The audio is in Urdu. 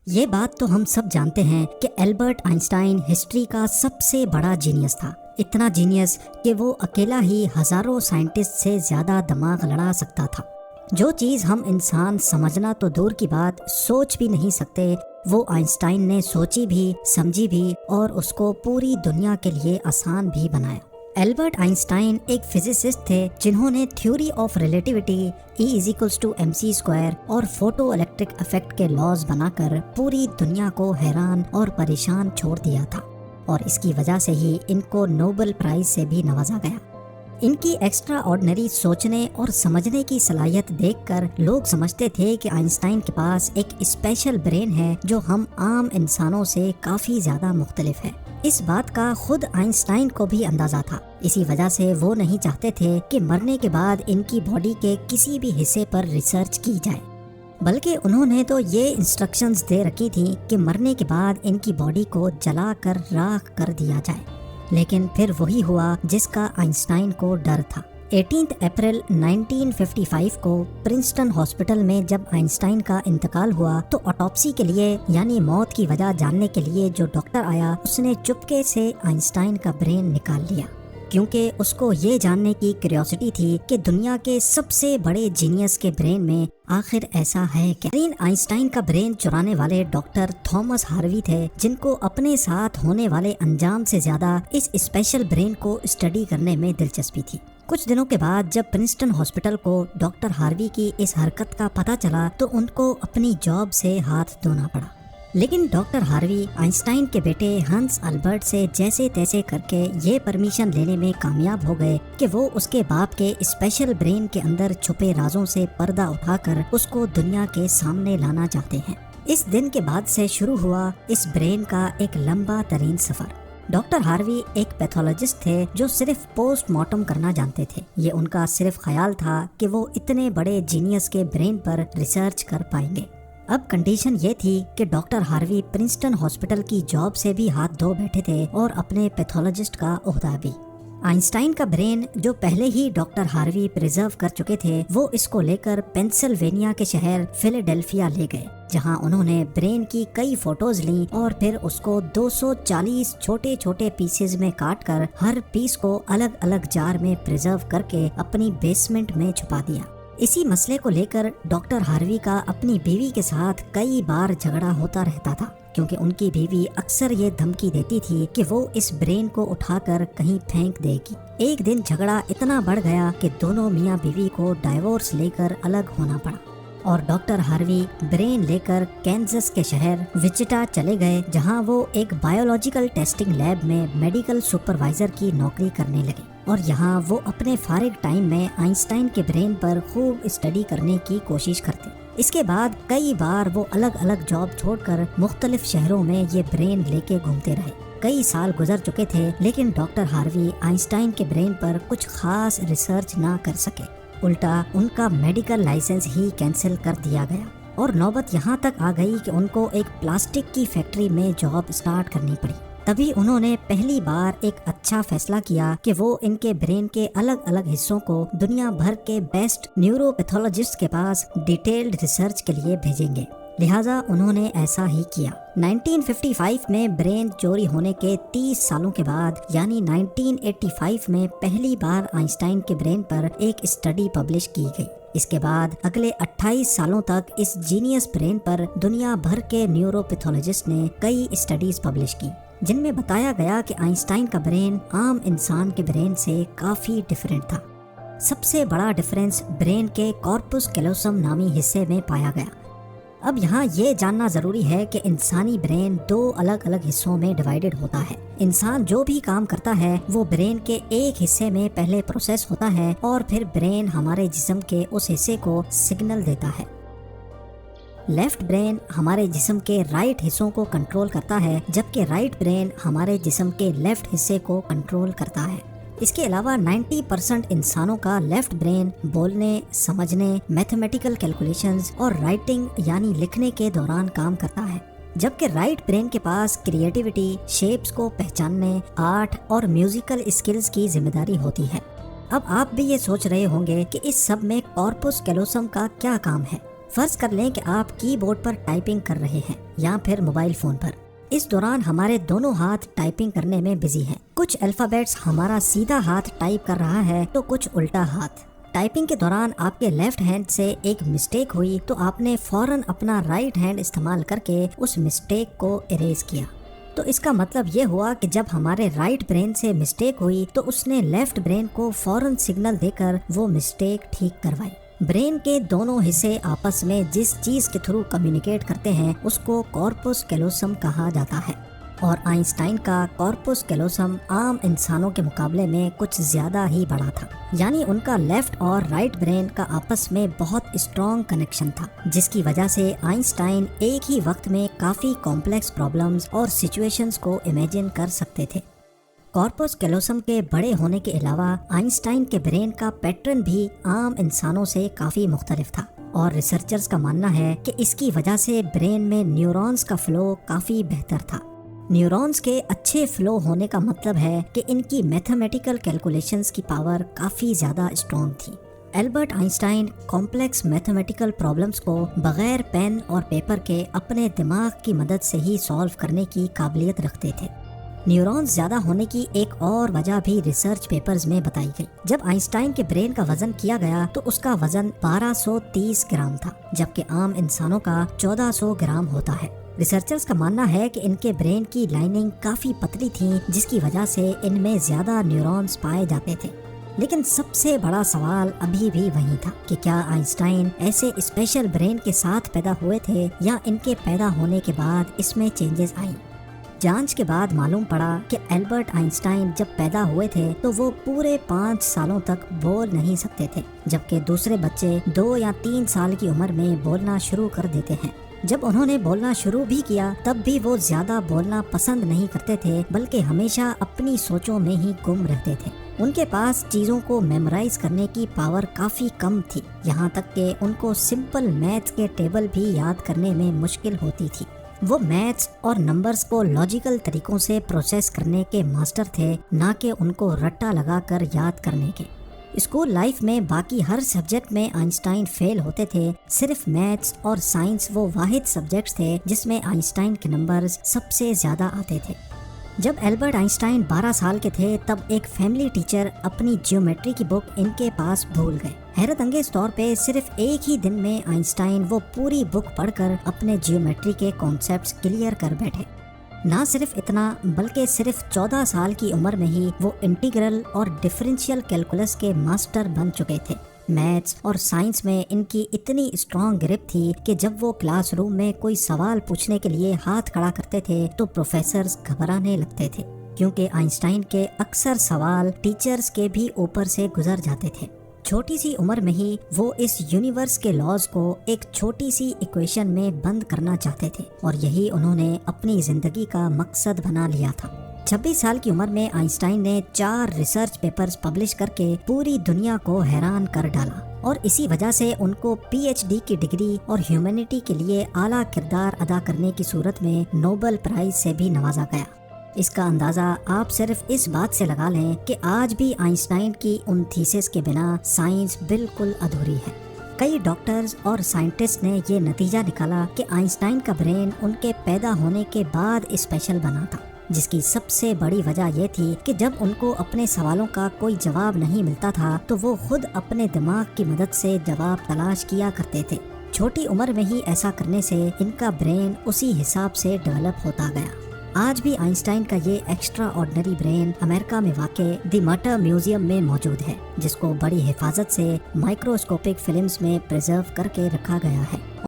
یہ بات تو ہم سب جانتے ہیں کہ البرٹ آئنسٹائن ہسٹری کا سب سے بڑا جینیس تھا، اتنا جینیس کہ وہ اکیلا ہی ہزاروں سائنٹسٹ سے زیادہ دماغ لڑا سکتا تھا۔ جو چیز ہم انسان سمجھنا تو دور کی بات سوچ بھی نہیں سکتے، وہ آئنسٹائن نے سوچی بھی، سمجھی بھی اور اس کو پوری دنیا کے لیے آسان بھی بنایا۔ البرٹ آئنسٹائن ایک فزسسٹ تھے جنہوں نے تھیوری آف ریلیٹیوٹی، E=mc² اور فوٹو الیکٹرک ایفیکٹ کے لاز بنا کر پوری دنیا کو حیران اور پریشان چھوڑ دیا تھا، اور اس کی وجہ سے ہی ان کو نوبل پرائز سے بھی نوازا گیا۔ ان کی ایکسٹرا آرڈنری سوچنے اور سمجھنے کی صلاحیت دیکھ کر لوگ سمجھتے تھے کہ آئنسٹائن کے پاس ایک اسپیشل برین ہے جو ہم عام انسانوں سے کافی زیادہ مختلف ہے۔ اس بات کا خود آئنسٹائن کو بھی اندازہ تھا، اسی وجہ سے وہ نہیں چاہتے تھے کہ مرنے کے بعد ان کی باڈی کے کسی بھی حصے پر ریسرچ کی جائے، بلکہ انہوں نے تو یہ انسٹرکشنز دے رکھی تھیں کہ مرنے کے بعد ان کی باڈی کو جلا کر راکھ کر دیا جائے۔ لیکن پھر وہی ہوا جس کا آئنسٹائن کو ڈر تھا۔ 18 اپریل 1955 کو پرنسٹن ہاسپٹل میں جب آئنسٹائن کا انتقال ہوا تو آٹوپسی کے لیے یعنی موت کی وجہ جاننے کے لیے جو ڈاکٹر آیا اس نے چپکے سے آئنسٹائن کا برین نکال لیا، کیونکہ اس کو یہ جاننے کی کیوریوسٹی تھی کہ دنیا کے سب سے بڑے جینیس کے برین میں آخر ایسا ہے کیا۔ آئنسٹائن کا برین چرانے والے ڈاکٹر تھامس ہاروی تھے، جن کو اپنے ساتھ ہونے والے انجام سے زیادہ اس اسپیشل برین کو اسٹڈی کرنے میں دلچسپی تھی۔ کچھ دنوں کے بعد جب پرنسٹن ہاسپٹل کو ڈاکٹر ہاروی کی اس حرکت کا پتہ چلا تو ان کو اپنی جاب سے ہاتھ دھونا پڑا، لیکن ڈاکٹر ہاروی آئنسٹائن کے بیٹے ہنس البرٹ سے جیسے تیسے کر کے یہ پرمیشن لینے میں کامیاب ہو گئے کہ وہ اس کے باپ کے اسپیشل برین کے اندر چھپے رازوں سے پردہ اٹھا کر اس کو دنیا کے سامنے لانا چاہتے ہیں۔ اس دن کے بعد سے شروع ہوا اس برین کا ایک لمبا ترین سفر۔ ڈاکٹر ہاروی ایک پیتھولوجسٹ تھے جو صرف پوسٹ مارٹم کرنا جانتے تھے۔ یہ ان کا صرف خیال تھا کہ وہ اتنے بڑے جینیس کے برین پر ریسرچ کر پائیں گے۔ اب کنڈیشن یہ تھی کہ ڈاکٹر ہاروی پرنسٹن ہاسپٹل کی جاب سے بھی ہاتھ دھو بیٹھے تھے اور اپنے پیتھولوجسٹ کا عہدہ بھی۔ آئنسٹائن کا برین جو پہلے ہی ڈاکٹر ہاروی پریزرو کر چکے تھے، وہ اس کو لے کر پینسلوینیا کے شہر فیلاڈیلفیا لے گئے، جہاں انہوں نے برین کی کئی فوٹوز لیں اور پھر اس کو 240 چھوٹے چھوٹے پیسز میں کاٹ کر ہر پیس کو الگ الگ جار میں پریزرو کر کے اپنی بیسمنٹ میں چھپا دیا۔ اسی مسئلے کو لے کر ڈاکٹر ہاروی کا اپنی بیوی کے ساتھ کئی بار جھگڑا ہوتا رہتا تھا، کیونکہ ان کی بیوی اکثر یہ دھمکی دیتی تھی کہ وہ اس برین کو اٹھا کر کہیں پھینک دے گی۔ ایک دن جھگڑا اتنا بڑھ گیا کہ دونوں میاں بیوی کو ڈائیورس لے کر الگ ہونا پڑا، اور ڈاکٹر ہاروی برین لے کر کینزس کے شہر وچٹا چلے گئے، جہاں وہ ایک بایولوجیکل ٹیسٹنگ لیب میں میڈیکل سپروائزر کی نوکری کرنے لگے، اور یہاں وہ اپنے فارغ ٹائم میں آئنسٹائن کے برین پر خوب اسٹڈی کرنے کی کوشش کرتے۔ اس کے بعد کئی بار وہ الگ الگ جاب چھوڑ کر مختلف شہروں میں یہ برین لے کے گھومتے رہے۔ کئی سال گزر چکے تھے لیکن ڈاکٹر ہاروی آئنسٹائن کے برین پر کچھ خاص ریسرچ نہ کر سکے، الٹا ان کا میڈیکل لائسنس ہی کینسل کر دیا گیا، اور نوبت یہاں تک آ گئی کہ ان کو ایک پلاسٹک کی فیکٹری میں جاب سٹارٹ کرنی پڑی۔ تبھی انہوں نے پہلی بار ایک اچھا فیصلہ کیا کہ وہ ان کے برین کے الگ الگ حصوں کو دنیا بھر کے بیسٹ نیورو پیتھولوجسٹ کے پاس ڈیٹیلڈ ریسرچ کے لیے بھیجیں گے، لہٰذا انہوں نے ایسا ہی کیا۔ 1955 میں برین چوری ہونے کے 30 سالوں کے بعد یعنی 1985 میں پہلی بار آئنسٹائن کے برین پر ایک اسٹڈی پبلش کی گئی۔ اس کے بعد اگلے 28 سالوں تک اس جینیس برین پر دنیا بھر کے نیورو پیتھولوجسٹ نے کئی اسٹڈیز پبلش کی، جن میں بتایا گیا کہ آئنسٹائن کا برین عام انسان کے برین سے کافی ڈیفرنٹ تھا۔ سب سے بڑا ڈیفرنس برین کے کارپس کیلوسم نامی حصے میں پایا گیا۔ اب یہاں یہ جاننا ضروری ہے کہ انسانی برین 2 الگ الگ حصوں میں ڈیوائیڈڈ ہوتا ہے۔ انسان جو بھی کام کرتا ہے وہ برین کے ایک حصے میں پہلے پروسیس ہوتا ہے، اور پھر برین ہمارے جسم کے اس حصے کو سگنل دیتا ہے۔ لیفٹ برین ہمارے جسم کے رائٹ حصوں کو کنٹرول کرتا ہے، جبکہ رائٹ برین ہمارے جسم کے لیفٹ حصے کو کنٹرول کرتا ہے۔ اس کے علاوہ 90% انسانوں کا لیفٹ برین بولنے، سمجھنے، میتھمیٹیکل کیلکولیشنز اور رائٹنگ یعنی لکھنے کے دوران کام کرتا ہے، جبکہ رائٹ برین کے پاس کریٹیوٹی، شیپس کو پہچاننے، آرٹ اور میوزیکل اسکلز کی ذمہ داری ہوتی ہے۔ اب آپ بھی یہ سوچ رہے ہوں گے کہ اس سب میں کارپس کیلوسم کا کیا کام ہے؟ فرض کر لیں کہ آپ کی بورڈ پر ٹائپنگ کر رہے ہیں یا پھر موبائل فون پر. اس دوران ہمارے دونوں ہاتھ ٹائپنگ کرنے میں بزی ہیں. کچھ الفابیٹس ہمارا سیدھا ہاتھ ٹائپ کر رہا ہے تو کچھ الٹا ہاتھ. ٹائپنگ کے دوران آپ کے لیفٹ ہینڈ سے ایک مسٹیک ہوئی تو آپ نے فوراً اپنا رائٹ ہینڈ استعمال کر کے اس مسٹیک کو اریز کیا. تو اس کا مطلب یہ ہوا کہ جب ہمارے رائٹ برین سے مسٹیک ہوئی تو اس نے لیفٹ برین کو فوراً سگنل دے کر وہ مسٹیک ٹھیک کروائی. برین کے دونوں حصے آپس میں جس چیز کے تھرو کمیونیکیٹ کرتے ہیں اس کو کارپس کیلوسم کہا جاتا ہے. اور آئنسٹائن کا کارپس کیلوسم عام انسانوں کے مقابلے میں کچھ زیادہ ہی بڑا تھا. یعنی ان کا لیفٹ اور رائٹ برین کا آپس میں بہت اسٹرانگ کنیکشن تھا، جس کی وجہ سے آئنسٹائن ایک ہی وقت میں کافی کمپلیکس پرابلمز اور سچویشنز کو امیجن کر سکتے تھے. کارپس کیلوسم کے بڑے ہونے کے علاوہ آئنسٹائن کے برین کا پیٹرن بھی عام انسانوں سے کافی مختلف تھا، اور ریسرچرز کا ماننا ہے کہ اس کی وجہ سے برین میں نیورونز کا فلو کافی بہتر تھا. نیورونز کے اچھے فلو ہونے کا مطلب ہے کہ ان کی میتھمیٹیکل کیلکولیشنز کی پاور کافی زیادہ اسٹرانگ تھی. Albert Einstein complex mathematical problems کو بغیر پین اور پیپر کے اپنے دماغ کی مدد سے ہی سالو کرنے کی قابلیت رکھتے تھے. نیورونز زیادہ ہونے کی ایک اور وجہ بھی ریسرچ پیپرز میں بتائی گئی. جب آئنسٹائن کے برین کا وزن کیا گیا تو اس کا وزن 1230 گرام تھا، جبکہ عام انسانوں کا 1400 گرام ہوتا ہے. ریسرچرز کا ماننا ہے کہ ان کے برین کی لائننگ کافی پتلی تھی، جس کی وجہ سے ان میں زیادہ نیورونز پائے جاتے تھے. لیکن سب سے بڑا سوال ابھی بھی وہی تھا کہ کیا آئنسٹائن ایسے اسپیشل برین کے ساتھ پیدا ہوئے تھے یا ان کے پیدا ہونے کے بعد اس میں چینجز آئیں. جانچ کے بعد معلوم پڑا کہ البرٹ آئنسٹائن جب پیدا ہوئے تھے تو وہ پورے 5 سالوں تک بول نہیں سکتے تھے، جبکہ دوسرے بچے 2 یا 3 سال کی عمر میں بولنا شروع کر دیتے ہیں. جب انہوں نے بولنا شروع بھی کیا تب بھی وہ زیادہ بولنا پسند نہیں کرتے تھے، بلکہ ہمیشہ اپنی سوچوں میں ہی گم رہتے تھے. ان کے پاس چیزوں کو میمورائز کرنے کی پاور کافی کم تھی، یہاں تک کہ ان کو سمپل میتھس کے ٹیبل بھی یاد کرنے میں مشکل ہوتی تھی. وہ میتھس اور نمبرز کو لاجیکل طریقوں سے پروسیس کرنے کے ماسٹر تھے، نہ کہ ان کو رٹا لگا کر یاد کرنے کے. اسکول لائف میں باقی ہر سبجیکٹ میں آئنسٹائن فیل ہوتے تھے، صرف میتھس اور سائنس وہ واحد سبجیکٹس تھے جس میں آئنسٹائن کے نمبرز سب سے زیادہ آتے تھے. جب البرٹ آئنسٹائن 12 سال کے تھے تب ایک فیملی ٹیچر اپنی جیومیٹری کی بک ان کے پاس بھول گئے. حیرت انگیز طور پہ صرف ایک ہی دن میں آئنسٹائن وہ پوری بک پڑھ کر اپنے جیومیٹری کے کانسیپٹس کلیئر کر بیٹھے. نہ صرف اتنا بلکہ صرف 14 سال کی عمر میں ہی وہ انٹیگرل اور ڈفرینشیل کیلکولس کے ماسٹر بن چکے تھے. میتھس اور سائنس میں ان کی اتنی اسٹرانگ گرپ تھی کہ جب وہ کلاس روم میں کوئی سوال پوچھنے کے لیے ہاتھ کھڑا کرتے تھے تو پروفیسرز گھبرانے لگتے تھے، کیونکہ آئنسٹائن کے اکثر سوال ٹیچرز کے بھی اوپر سے گزر جاتے تھے. چھوٹی سی عمر میں ہی وہ اس یونیورس کے لاز کو ایک چھوٹی سی ایکویشن میں بند کرنا چاہتے تھے، اور یہی انہوں نے اپنی زندگی کا مقصد بنا لیا تھا. 26 سال کی عمر میں آئنسٹائن نے 4 ریسرچ پیپرز پبلش کر کے پوری دنیا کو حیران کر ڈالا، اور اسی وجہ سے ان کو PhD کی ڈگری اور ہیومینٹی کے لیے اعلیٰ کردار ادا کرنے کی صورت میں نوبل پرائز سے بھی نوازا گیا. اس کا اندازہ آپ صرف اس بات سے لگا لیں کہ آج بھی آئنسٹائن کی ان تھیسس کے بنا سائنس بالکل ادھوری ہے. کئی ڈاکٹرز اور سائنٹسٹ نے یہ نتیجہ نکالا کہ آئنسٹائن کا برین ان کے پیدا ہونے کے بعد اسپیشل بنا تھا، جس کی سب سے بڑی وجہ یہ تھی کہ جب ان کو اپنے سوالوں کا کوئی جواب نہیں ملتا تھا تو وہ خود اپنے دماغ کی مدد سے جواب تلاش کیا کرتے تھے. چھوٹی عمر میں ہی ایسا کرنے سے ان کا برین اسی حساب سے ڈیولپ ہوتا گیا. آج بھی آئنسٹائن کا یہ ایکسٹرا آرڈنری برین امریکہ میں واقع دی مٹر میوزیم میں موجود ہے، جس کو بڑی حفاظت سے مائکروسکوپک فلمز میں پریزرو کر کے رکھا گیا ہے.